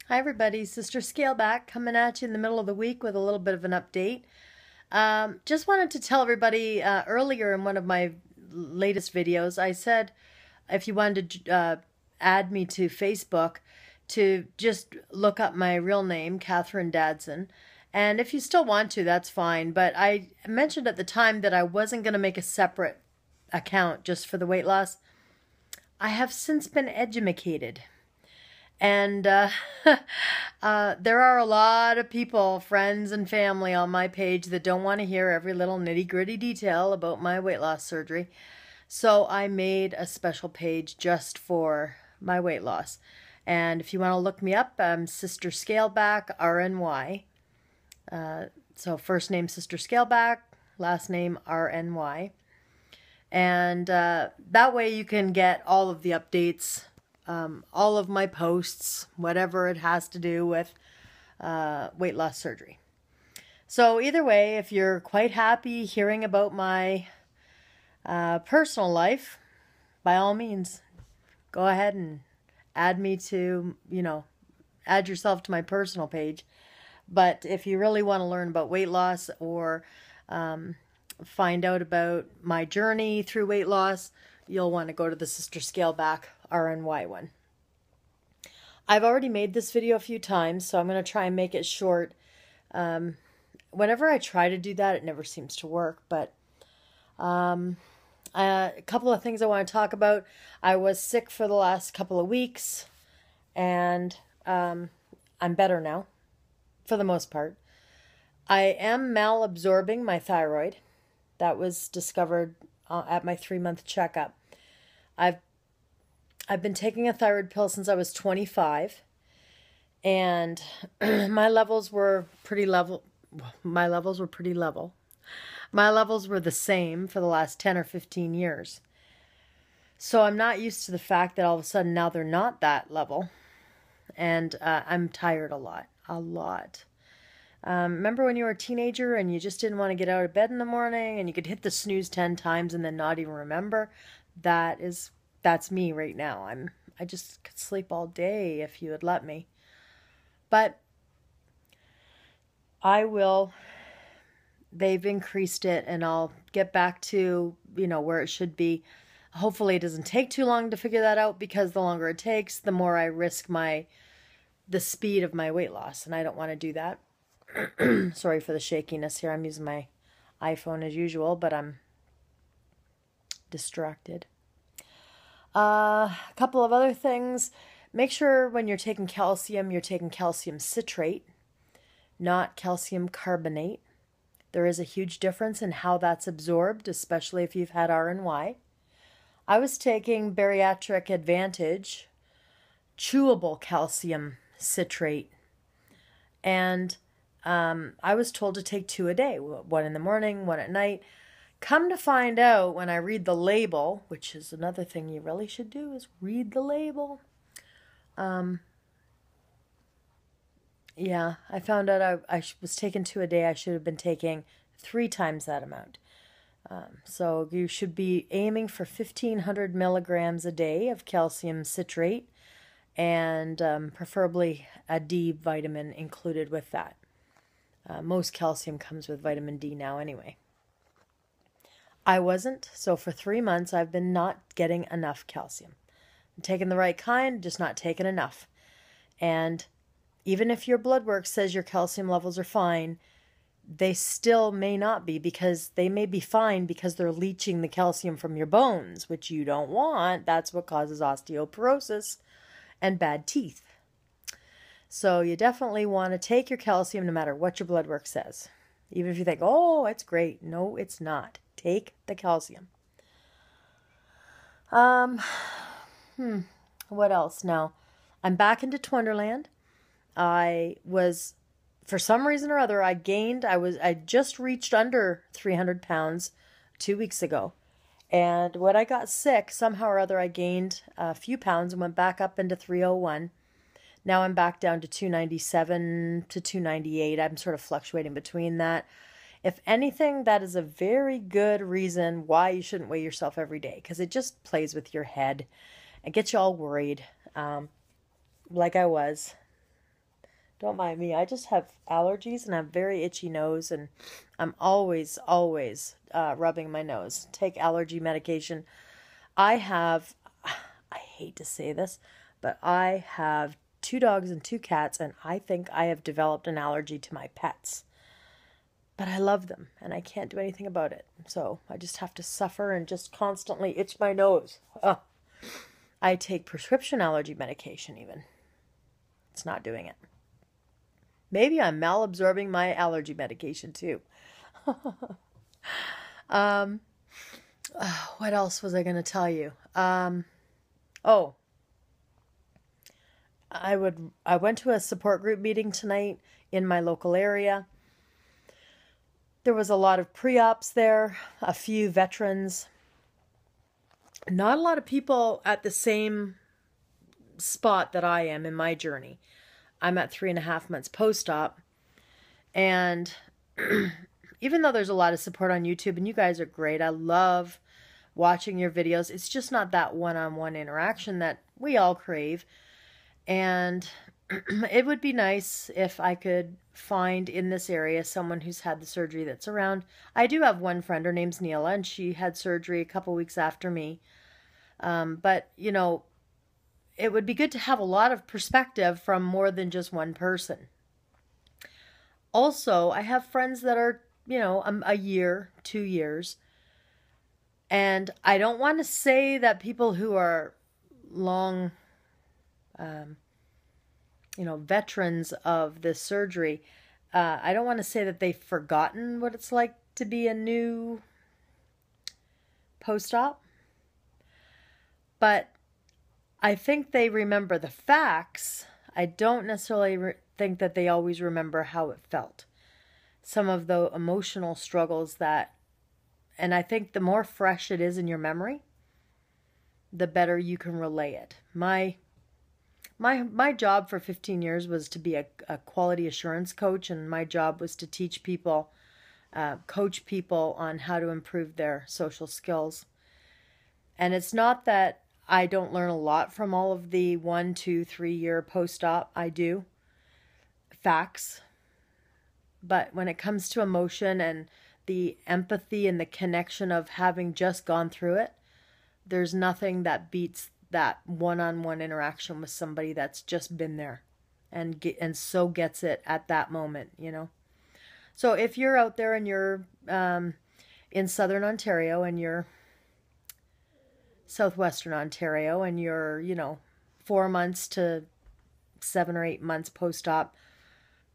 Hi everybody, Sister Scaleback coming at you in the middle of the week with a little bit of an update. Just wanted to tell everybody earlier in one of my latest videos, I said if you wanted to add me to Facebook, to just look up my real name, Catherine Dadson. And if you still want to, that's fine. But I mentioned at the time that I wasn't going to make a separate account just for the weight loss. I have since been edumacated. And there are a lot of people, friends and family on my page that don't want to hear every little nitty-gritty detail about my weight loss surgery. So I made a special page just for my weight loss. And if you want to look me up, I'm Sister Scaleback, RNY. So first name Sister Scaleback, last name RNY. And that way you can get all of the updates, all of my posts, whatever it has to do with weight loss surgery. So either way, if you're quite happy hearing about my personal life, by all means, go ahead and add me to, add yourself to my personal page. But if you really want to learn about weight loss or find out about my journey through weight loss, you'll want to go to the Sister Scaleback RNY one. I've already made this video a few times, so I'm going to try and make it short. Whenever I try to do that, it never seems to work, but a couple of things I want to talk about. I was sick for the last couple of weeks, and I'm better now, for the most part. I am malabsorbing my thyroid. That was discovered at my 3-month checkup. I've been taking a thyroid pill since I was 25, and my levels were pretty level. My levels were the same for the last 10 or 15 years. So I'm not used to the fact that all of a sudden now they're not that level, and I'm tired a lot. Remember when you were a teenager and you just didn't want to get out of bed in the morning and you could hit the snooze 10 times and then not even remember? That's me right now. I just could sleep all day if you would let me. But I will. They've increased it and I'll get back to, where it should be. Hopefully it doesn't take too long to figure that out, because the longer it takes, the more I risk the speed of my weight loss, and I don't want to do that. Sorry for the shakiness here. I'm using my iPhone as usual, but I'm distracted. A couple of other things. Make sure when you're taking calcium citrate, not calcium carbonate. There is a huge difference in how that's absorbed, especially if you've had RNY. I was taking Bariatric Advantage chewable calcium citrate, and I was told to take 2 a day, 1 in the morning, 1 at night. Come to find out, when I read the label, which is another thing you really should do, is read the label. Yeah, I found out I was taking 2 a day. I should have been taking 3 times that amount. So you should be aiming for 1,500 milligrams a day of calcium citrate, and preferably a D vitamin included with that. Most calcium comes with vitamin D now anyway. I wasn't, so for 3 months I've been not getting enough calcium. I'm taking the right kind, just not taking enough. And even if your blood work says your calcium levels are fine, they still may not be, because they may be fine because they're leaching the calcium from your bones, which you don't want. That's what causes osteoporosis and bad teeth. So you definitely want to take your calcium no matter what your blood work says. Even if you think, oh, it's great. No, it's not. Take the calcium. What else now? I'm back into Twonderland. For some reason or other, I just reached under 300 pounds 2 weeks ago. And when I got sick, somehow or other, I gained a few pounds and went back up into 301. Now I'm back down to 297 to 298. I'm sort of fluctuating between that. If anything, that is a very good reason why you shouldn't weigh yourself every day, because it just plays with your head and gets you all worried, like I was. Don't mind me. I just have allergies and I have very itchy nose, and I'm always, always rubbing my nose. Take allergy medication. I have, I hate to say this, but I have 2 dogs and 2 cats, and I think I have developed an allergy to my pets. But I love them, and I can't do anything about it. So I just have to suffer and just constantly itch my nose. Ugh. I take prescription allergy medication even. It's not doing it. Maybe I'm malabsorbing my allergy medication too. um, what else was I going to tell you? Oh, I went to a support group meeting tonight in my local area. There was a lot of pre-ops there, a few veterans. Not a lot of people at the same spot that I am in my journey. I'm at 3.5 months post-op, and even though there's a lot of support on YouTube, and you guys are great, I love watching your videos, it's just not that one-on-one interaction that we all crave. And it would be nice if I could find in this area someone who's had the surgery that's around. I do have one friend, her name's Neela, and she had surgery a couple weeks after me. But, you know, it would be good to have a lot of perspective from more than just one person. Also, I have friends that are, you know, a year, 2 years. And I don't want to say that people who are long, you know, veterans of this surgery, I don't want to say that they've forgotten what it's like to be a new post-op. But I think they remember the facts. I don't necessarily think that they always remember how it felt. Some of the emotional struggles that, and I think the more fresh it is in your memory, the better you can relay it. My job for 15 years was to be a quality assurance coach, and my job was to teach people, coach people on how to improve their social skills. And it's not that I don't learn a lot from all of the 1, 2, 3 year post-op. I do. Facts. But when it comes to emotion and the empathy and the connection of having just gone through it, there's nothing that beats that one-on-one interaction with somebody that's just been there and so gets it at that moment, you know. So if you're out there and you're in southern Ontario and you're southwestern Ontario and you're, you know, 4 months to 7 or 8 months post-op,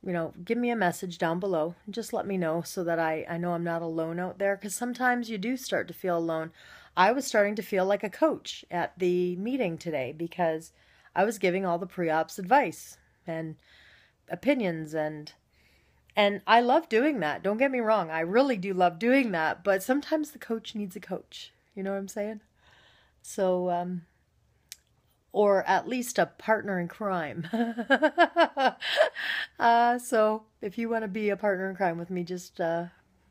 you know, give me a message down below. Just let me know so that I know I'm not alone out there, because sometimes you do start to feel alone. I was starting to feel like a coach at the meeting today because I was giving all the pre-ops advice and opinions, and I love doing that. Don't get me wrong. I really do love doing that, but sometimes the coach needs a coach. You know what I'm saying? So, or at least a partner in crime. So if you want to be a partner in crime with me, just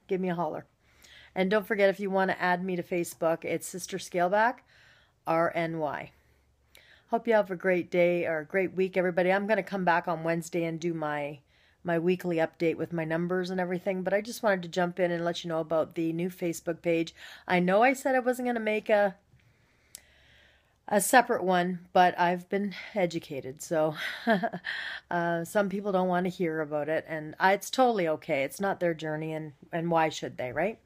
give me a holler. And don't forget, if you want to add me to Facebook, it's Sister Scaleback, RNY. Hope you have a great day or a great week, everybody. I'm going to come back on Wednesday and do my weekly update with my numbers and everything, but I just wanted to jump in and let you know about the new Facebook page. I know I said I wasn't going to make a separate one, but I've been educated, so some people don't want to hear about it, and it's totally okay. It's not their journey, and why should they, right?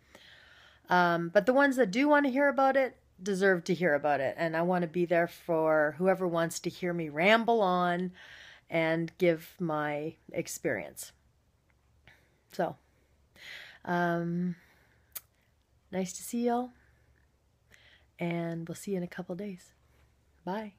But the ones that do want to hear about it deserve to hear about it, and I want to be there for whoever wants to hear me ramble on and give my experience. So, nice to see y'all, and we'll see you in a couple days. Bye.